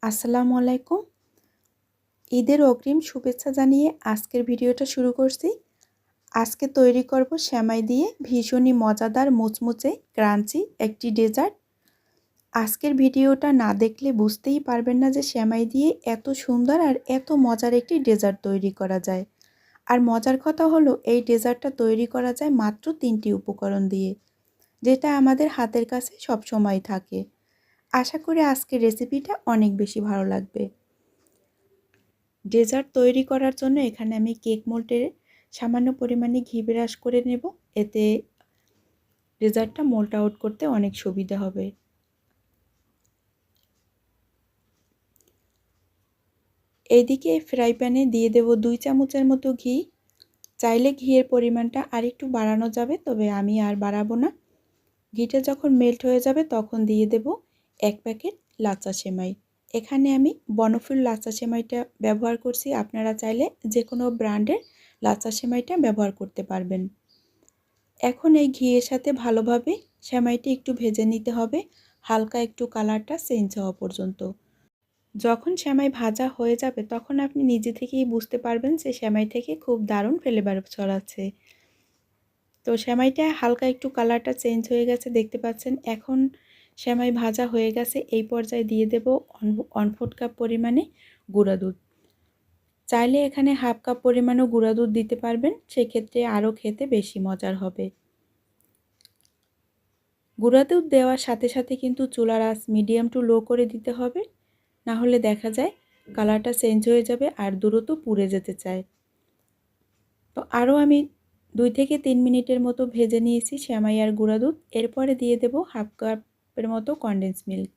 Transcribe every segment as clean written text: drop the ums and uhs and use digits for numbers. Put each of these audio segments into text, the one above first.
আসসালামু আলাইকুম। ঈদের অগ্রিম শুভেচ্ছা জানিয়ে আজকের ভিডিওটা শুরু করছি। আজকে তৈরি করব সেমাই দিয়ে ভীষণই মজাদার মুচমুচে ক্রাঞ্চি একটি ডেজার্ট। আজকের ভিডিওটা না দেখলে বুঝতেই পারবেন না যে সেমাই দিয়ে এত সুন্দর আর এত মজার একটি ডেজার্ট তৈরি করা যায়। আর মজার কথা হলো এই ডেজার্টটা তৈরি করা যায় মাত্র 3টি উপকরণ দিয়ে, যেটা আমাদের হাতের কাছে সবসময় থাকে। আশা করি আজকের রেসিপিটা অনেক বেশি ভালো লাগবে। ডেজার্ট তৈরি করার জন্য এখানে আমি কেক মোল্ডে সামান্য পরিমাণে ঘি ব্রাশ করে নেব। এতে ডেজার্টটা মোল্ড আউট করতে অনেক সুবিধা হবে। এইদিকে ফ্রাই প্যানে দিয়ে দেব 2 চামচের মতো ঘি। চাইলে ঘিয়ের পরিমাণটা আরেকটু বাড়ানো যাবে, তবে আমি আর বাড়াবো না। ঘিটা যখন মেল্ট হয়ে যাবে তখন দিয়ে দেব 1 প্যাকেট লাচ্চা সেমাই। এখানে আমি বনফুল লাচ্চা সেমাইটা ব্যবহার করছি। আপনারা চাইলে যে কোনো ব্র্যান্ডের লাচ্চা সেমাইটা ব্যবহার করতে পারবেন। এখন এই ঘিয়ের সাথে ভালোভাবে সেমাইটি একটু ভেজে নিতে হবে, হালকা একটু কালারটা চেঞ্জ হওয়া পর্যন্ত। যখন সেমাই ভাজা হয়ে যাবে তখন আপনি নিজে থেকেই বুঝতে পারবেন যে সেমাই থেকে খুব দারুণ ফ্লেভার ছড়াচ্ছে। তো সেমাইটা হালকা একটু কালারটা চেঞ্জ হয়ে গেছে, দেখতে পাচ্ছেন। এখন সেমাই ভাজা হয়ে গেছে। এই পর্যায়ে দিয়ে দেব 1/4 কাপ পরিমাণে গুঁড়া দুধ। চাইলে এখানে 1/2 কাপ পরিমাণও গুঁড়া দুধ দিতে পারবেন, সেক্ষেত্রে আরও খেতে বেশি মজার হবে। গুঁড়া দুধ দেওয়ার সাথে সাথে কিন্তু চুলার আঁচ মিডিয়াম টু লো করে দিতে হবে, না হলে দেখা যায় কালারটা চেঞ্জ হয়ে যাবে আর দ্রুত পুড়ে যেতে চায়। তো আরও আমি 2 থেকে 3 মিনিটের মতো ভেজে নিয়েছি সেমাই আর গুঁড়া দুধ। এরপরে দিয়ে দেব 1/2 কাপের মতো কনডেন্স মিল্ক।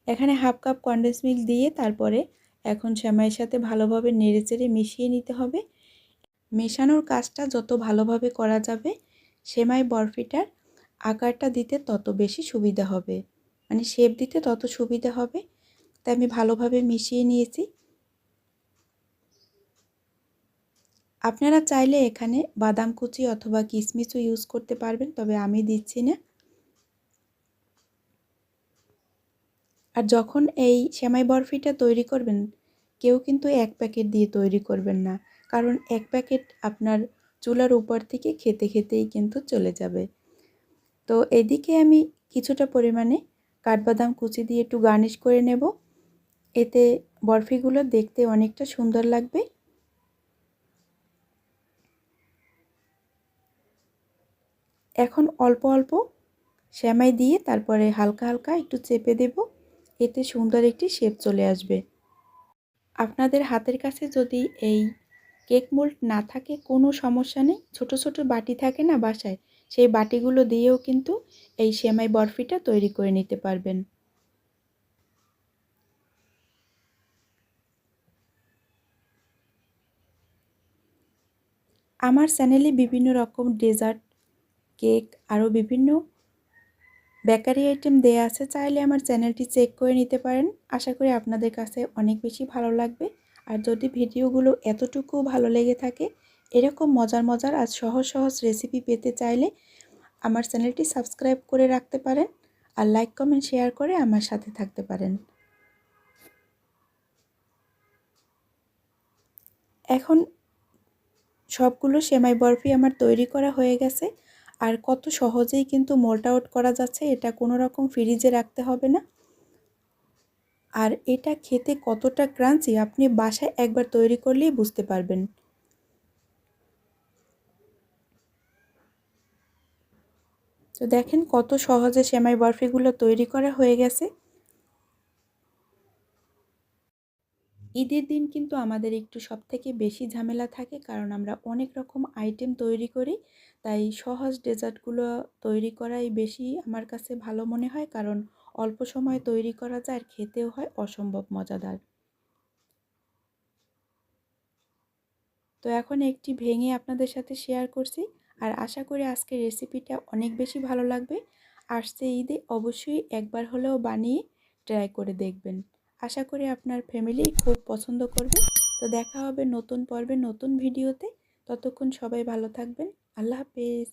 এখানে 1/2 কাপ কনডেন্স মিল্ক দিয়ে তারপরে এখন সেমাইয়ের সাথে ভালোভাবে নেড়েচেড়ে মিশিয়ে নিতে হবে। মেশানোর কাজটা যত ভালোভাবে করা যাবে সেমাই বরফিটার আকারটা দিতে তত বেশি সুবিধা হবে, মানে শেপ দিতে তত সুবিধা হবে। তাই আমি ভালোভাবে মিশিয়ে নিয়েছি। আপনারা চাইলে এখানে বাদাম কুচি অথবা কিশমিশও ইউজ করতে পারবেন, তবে আমি দিচ্ছি না। আর যখন এই সেমাই বরফিটা তৈরি করবেন, কেউ কিন্তু 1 প্যাকেট দিয়ে তৈরি করবেন না, কারণ 1 প্যাকেট আপনার চুলার উপর থেকে খেতে খেতেই কিন্তু চলে যাবে। তো এদিকে আমি কিছুটা পরিমাণে কাঠবাদাম কুচি দিয়ে একটু গার্নিশ করে নেব, এতে বরফিগুলো দেখতে অনেকটা সুন্দর লাগবে। এখন অল্প অল্প সেমাই দিয়ে তারপরে হালকা হালকা একটু চেপে দেব, এতে সুন্দর একটি শেপ চলে আসবে। আপনাদের হাতের কাছে যদি এই কেক মোল্ড না থাকে কোনো সমস্যা নেই, ছোট ছোট বাটি থাকে না বাসায়, সেই বাটিগুলো দিয়েও কিন্তু এই সেমাই বরফিটা তৈরি করে নিতে পারবেন। আমার চ্যানেলে বিভিন্ন রকম ডেজার্ট, কেক, আরও বিভিন্ন বেকারি আইটেম দেয়া আছে, চাইলে আমার চ্যানেলটি চেক করে নিতে পারেন। আশা করি আপনাদের কাছে অনেক বেশি ভালো লাগবে। আর যদি ভিডিওগুলো এতটুকু ভালো লেগে থাকে, এরকম মজার মজার আর সহজ সহজ রেসিপি পেতে চাইলে আমার চ্যানেলটি সাবস্ক্রাইব করে রাখতে পারেন, আর লাইক কমেন্ট শেয়ার করে আমার সাথে থাকতে পারেন। এখন সবগুলো সেমাই বরফি আমার তৈরি করা হয়ে গেছে, আর কত সহজেই কিন্তু মোল্ড আউট করা যাচ্ছে। এটা কোনো রকম ফ্রিজে রাখতে হবে না। আর এটা খেতে কতটা ক্রাঞ্চি আপনি বাসায় একবার তৈরি করলেই বুঝতে পারবেন। তো দেখেন কত সহজে সেমাই বরফিগুলো তৈরি করা হয়ে গেছে। ঈদের দিন কিন্তু আমাদের একটু সবথেকে বেশি ঝামেলা থাকে, কারণ আমরা অনেক রকম আইটেম তৈরি করি। তাই সহজ ডেজার্টগুলো তৈরি করাই বেশি আমার কাছে ভালো মনে হয়, কারণ অল্প সময় তৈরি করা যায় আর খেতেও হয় অসম্ভব মজাদার। তো এখন একটি ভেঙে আপনাদের সাথে শেয়ার করছি, আর আশা করি আজকের রেসিপিটা অনেক বেশি ভালো লাগবে। আসছে ঈদে অবশ্যই একবার হলেও বানিয়ে ট্রাই করে দেখবেন। আশা করি আপনার ফ্যামিলি খুব পছন্দ করবে। তো দেখা হবে নতুন পর্বে নতুন ভিডিওতে। ততক্ষণ সবাই ভালো থাকবেন। আল্লাহ হাফেজ।